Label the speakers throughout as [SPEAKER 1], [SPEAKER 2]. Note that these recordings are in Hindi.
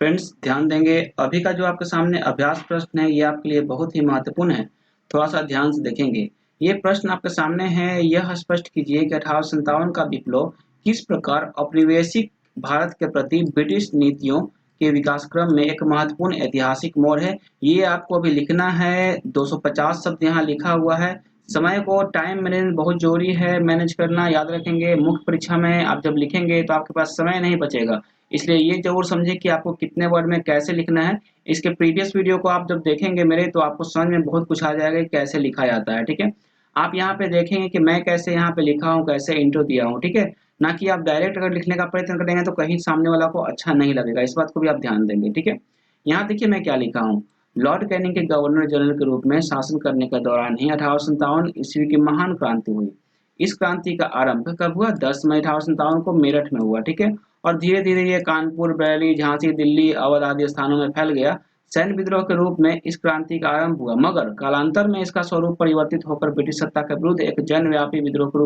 [SPEAKER 1] फ्रेंड्स ध्यान देंगे, अभी का जो आपके सामने अभ्यास प्रश्न है ये आपके लिए बहुत ही महत्वपूर्ण है। थोड़ा सा ध्यान से देखेंगे। ये प्रश्न आपके सामने है, यह स्पष्ट कीजिए कि 1857 का विप्लव किस प्रकार औपनिवेशिक भारत के प्रति ब्रिटिश नीतियों के विकास क्रम में एक महत्वपूर्ण ऐतिहासिक मोड़ है। ये आपको अभी लिखना है, 250 शब्द यहाँ लिखा हुआ है। समय को टाइम मैनेजमेंट बहुत जरूरी है, मैनेज करना याद रखेंगे। मुख्य परीक्षा में आप जब लिखेंगे तो आपके पास समय नहीं बचेगा, इसलिए ये जरूर समझे कि आपको कितने वर्ड में कैसे लिखना है। इसके प्रीवियस वीडियो को आप जब देखेंगे मेरे, तो आपको समझ में बहुत कुछ आ जाएगा कि कैसे लिखा जाता है। ठीक है, आप यहाँ पे देखेंगे कि मैं कैसे यहाँ पे लिखा हूँ, कैसे इंट्रो दिया हूँ। ठीक है, ना कि आप डायरेक्ट अगर लिखने का प्रयत्न करेंगे तो कहीं सामने वाला को अच्छा नहीं लगेगा, इस बात को भी आप ध्यान देंगे। ठीक है, यहाँ देखिए मैं क्या लिखा हूँ। लॉर्ड कैनिंग के गवर्नर जनरल के रूप में शासन करने के दौरान ही 1857 ईस्वी की महान क्रांति हुई। इस क्रांति का आरंभ कब हुआ? 10 मई 1857 को मेरठ में हुआ। ठीक है, और धीरे धीरे ये कानपुर, बरेली, झांसी, दिल्ली, अवध आदि स्थानों में फैल गया। सैन्य विद्रोह के रूप में इस क्रांति का आरंभ हुआ, मगर कालांतर में इसका स्वरूप परिवर्तित होकर ब्रिटिश सत्ता के विरुद्ध एक जनव्यापी विद्रोह के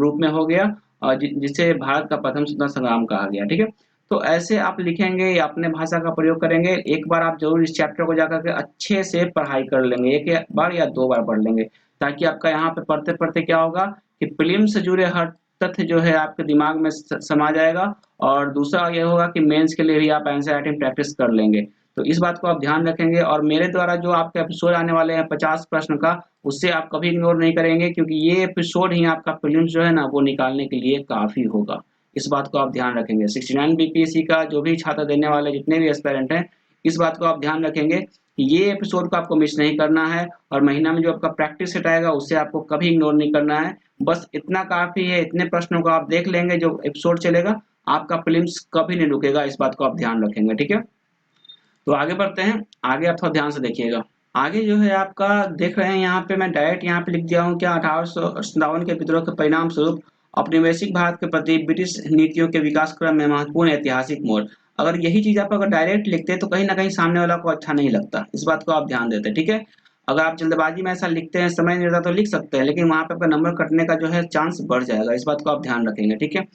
[SPEAKER 1] रूप में हो गया, और जिसे भारत का प्रथम स्वतंत्रता संग्राम कहा गया। ठीक है, तो ऐसे आप लिखेंगे या अपने भाषा का प्रयोग करेंगे। एक बार आप जरूर इस चैप्टर को जाकर के अच्छे से पढ़ाई कर लेंगे, एक बार या दो बार पढ़ लेंगे, ताकि आपका यहाँ पे पढ़ते पढ़ते क्या होगा कि प्रीलिम से जुड़े हर तथ्य जो है आपके दिमाग में समा जाएगा। और दूसरा ये होगा कि मेंस के लिए भी आप आंसर राइटिंग प्रैक्टिस कर लेंगे। तो इस बात को आप ध्यान रखेंगे, और मेरे द्वारा जो आपके एपिसोड आने वाले हैं 50 प्रश्न का, उससे आप कभी इग्नोर नहीं करेंगे, क्योंकि ये एपिसोड ही आपका प्रीलिम्स जो है ना वो निकालने के लिए काफी होगा। इस बात को आप ध्यान रखेंगे। 69 बीपीएससी का जो भी छात्र देने वाले जितने भी एस्पिरेंट हैं, इस बात को आप ध्यान रखेंगे कि ये एपिसोड को आपको मिस नहीं करना है, और महीना में जो आपका प्रैक्टिस सेट आएगा उससे आपको कभी इग्नोर नहीं करना है। बस इतना काफी है, इतने प्रश्नों को आप देख लेंगे, जो एपिसोड चलेगा आपका प्रीलिम्स कभी नहीं रुकेगा, इस बात को आप ध्यान रखेंगे। ठीक है, तो आगे बढ़ते हैं। आगे आप थोड़ा ध्यान से देखिएगा। आगे जो है आपका देख रहे हैं, यहाँ पे मैं डायरेक्ट यहाँ पे लिख दिया हूँ क्या, 1857 के विद्रोह के परिणाम स्वरूप औपनिवेशिक भारत के प्रति ब्रिटिश नीतियों के विकास क्रम में महत्वपूर्ण ऐतिहासिक मोड़। अगर यही चीज आप अगर डायरेक्ट लिखते हैं तो कहीं ना कहीं सामने वाला को अच्छा नहीं लगता, इस बात को आप ध्यान देते हैं। ठीक है, अगर आप जल्दबाजी में ऐसा लिखते हैं, समय नहीं रहता तो लिख सकते हैं, लेकिन वहां पे आपका नंबर कटने का जो है चांस बढ़ जाएगा, इस बात को आप ध्यान रखेंगे। ठीक है,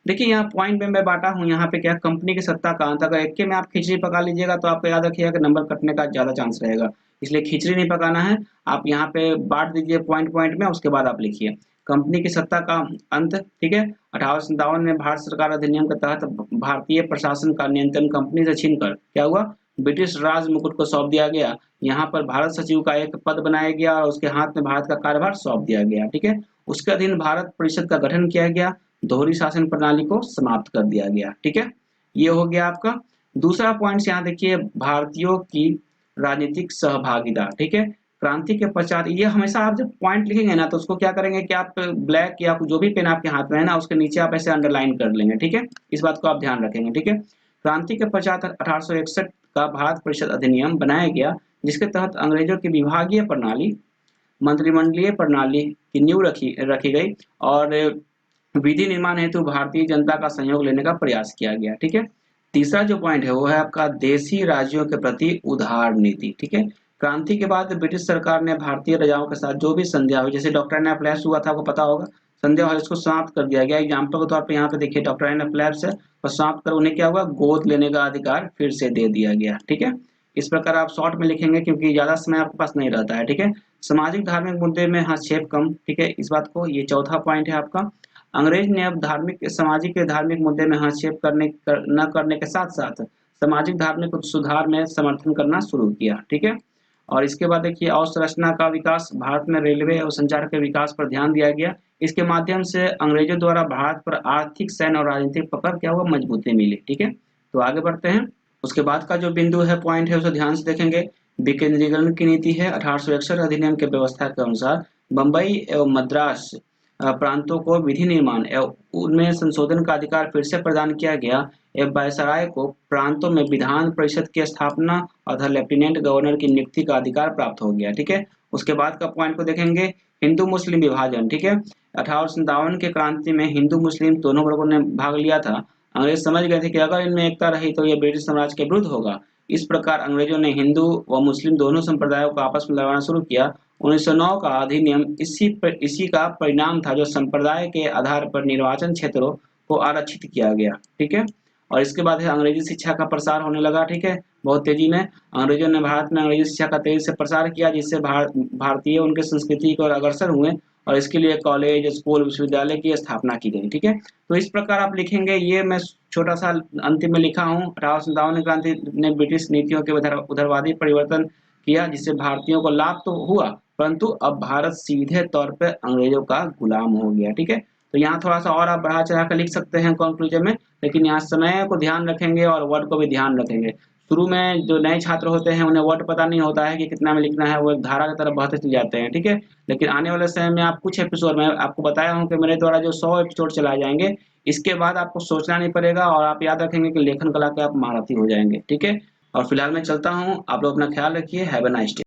[SPEAKER 1] देखिए यहाँ पॉइंट में मैं बांटा हूँ, यहाँ पे क्या कंपनी की सत्ता का अंत, अगर एक के में आप खिचड़ी पका लीजिएगा तो आपको याद रखिएगा कि नंबर कटने का ज्यादा चांस रहेगा, इसलिए खिचड़ी नहीं पकाना है। आप यहाँ पे बांट दीजिए पॉइंट पॉइंट में, उसके बाद आप लिखिए कंपनी की सत्ता का अंत। ठीक है, 1857 में भारत सरकार अधिनियम के तहत भारतीय प्रशासन का नियंत्रण कंपनी से छीनकर क्या हुआ, ब्रिटिश राज मुकुट को सौंप दिया गया। यहाँ पर भारत सचिव का एक पद बनाया गया और उसके हाथ में भारत का कार्यभार सौंप दिया गया। ठीक है, उसके अधीन भारत परिषद का गठन किया गया, दोहरी शासन प्रणाली को समाप्त कर दिया गया। ठीक है, ये हो गया आपका दूसरा पॉइंट। यहाँ देखिए भारतीयों की राजनीतिक सहभागिता। ठीक है, क्रांति के पश्चात, ये हमेशा आप जब पॉइंट लिखेंगे ना तो उसको क्या करेंगे कि आप ब्लैक या जो भी पेन आपके हाथ में है ना उसके नीचे आप ऐसे अंडरलाइन कर लेंगे। ठीक है, इस बात को आप ध्यान रखेंगे। ठीक है, क्रांति के पश्चात 1861 का भारत परिषद अधिनियम बनाया गया, जिसके तहत अंग्रेजों की विभागीय प्रणाली, मंत्रिमंडलीय प्रणाली की नींव रखी रखी गई, और विधि निर्माण हेतु भारतीय जनता का सहयोग लेने का प्रयास किया गया। ठीक है, तीसरा जो पॉइंट है वो है आपका देशी राज्यों के प्रति उदार नीति। ठीक है, क्रांति के बाद ब्रिटिश सरकार ने भारतीय राजाओं के साथ जो भी संधिया हुई, जैसे डॉक्टर एन फ्लैप्स हुआ था, आपको पता होगा, संध्या हॉल इसको समाप्त कर दिया गया। एग्जाम्पल के तौर पर यहाँ पे देखिए डॉक्टर एन फ्लैप्स है, और समाप्त कर उन्हें क्या हुआ, गोद लेने का अधिकार फिर से दे दिया गया। ठीक है, इस प्रकार आप शॉर्ट में लिखेंगे क्योंकि ज्यादा समय आपके पास नहीं रहता है। ठीक है, सामाजिक धार्मिक मुद्दे में हस्तक्षेप कम। ठीक है, इस बात को, ये चौथा पॉइंट है आपका। अंग्रेज ने अब धार्मिक मुद्दे में हस्तक्षेप न करने के साथ साथ सामाजिक धार्मिक सुधार में समर्थन करना शुरू किया। ठीक है, और इसके बाद देखिए अवसंरचना का विकास, भारत में रेलवे और संचार के विकास पर ध्यान दिया गया। इसके माध्यम से अंग्रेजों द्वारा भारत पर आर्थिक, सैन्य और राजनीतिक पकड़ क्या हुआ, मजबूती मिली। ठीक है, तो आगे बढ़ते हैं। उसके बाद का जो बिंदु है, पॉइंट है, उसे ध्यान से देखेंगे। विकेंद्रीकरण की नीति है। 1861 अधिनियम के व्यवस्था के अनुसार बम्बई एवं मद्रास प्रांतों को विधि निर्माण एवं उनमें संशोधन का अधिकार फिर से प्रदान किया गया, एवं वायसराय को प्रांतों में विधान परिषद की स्थापना और लेफ्टिनेंट गवर्नर की नियुक्ति का अधिकार प्राप्त हो गया। ठीक है, उसके बाद का पॉइंट को देखेंगे, हिंदू मुस्लिम विभाजन। ठीक है, 1857 के क्रांति में हिंदू मुस्लिम दोनों वर्गों ने भाग लिया था। अंग्रेज समझ गए थे कि अगर इनमें एकता रही तो यह ब्रिटिश साम्राज्य के विरुद्ध होगा। इस प्रकार अंग्रेजों ने हिंदू व मुस्लिम दोनों संप्रदायों को आपस में लड़ाना शुरू किया। 1909 का अधिनियम इसी का परिणाम था, जो संप्रदाय के आधार पर निर्वाचन क्षेत्रों को आरक्षित किया गया। ठीक है, और इसके बाद है अंग्रेजी शिक्षा का प्रसार होने लगा, ठीक है, बहुत तेजी में। अंग्रेजों ने भारत में अंग्रेजी शिक्षा का तेजी से प्रसार किया, जिससे भारतीय उनके संस्कृति को अग्रसर हुए और इसके लिए कॉलेज, स्कूल, विश्वविद्यालय की स्थापना की गई, ठीक है। तो इस प्रकार आप लिखेंगे, ये मैं छोटा सा अंतिम में लिखा हूँ। 1857 क्रांति ने ब्रिटिश नीतियों के उदारवादी परिवर्तन किया, जिससे भारतीयों को लाभ तो हुआ, परंतु अब भारत सीधे तौर पे अंग्रेजों का गुलाम हो गया, ठीक है। तो यहाँ थोड़ा सा और आप बढ़ा चढ़ा कर लिख सकते हैं कंक्लूजन में, लेकिन यहाँ समय को ध्यान रखेंगे और वर्ड को भी ध्यान रखेंगे। शुरू में जो नए छात्र होते हैं उन्हें वर्ड पता नहीं होता है कि कितना में लिखना है, वो एक धारा की तरह बहते चले जाते हैं, ठीक है। लेकिन आने वाले समय में आप कुछ एपिसोड में आपको बताया हूँ कि मेरे द्वारा जो 100 एपिसोड चलाए जाएंगे, इसके बाद आपको सोचना नहीं पड़ेगा और आप याद रखेंगे कि लेखन कला के आप महारथी हो जाएंगे, ठीक है। और फिलहाल मैं चलता हूँ, आप लोग अपना ख्याल रखिए। Have a nice day.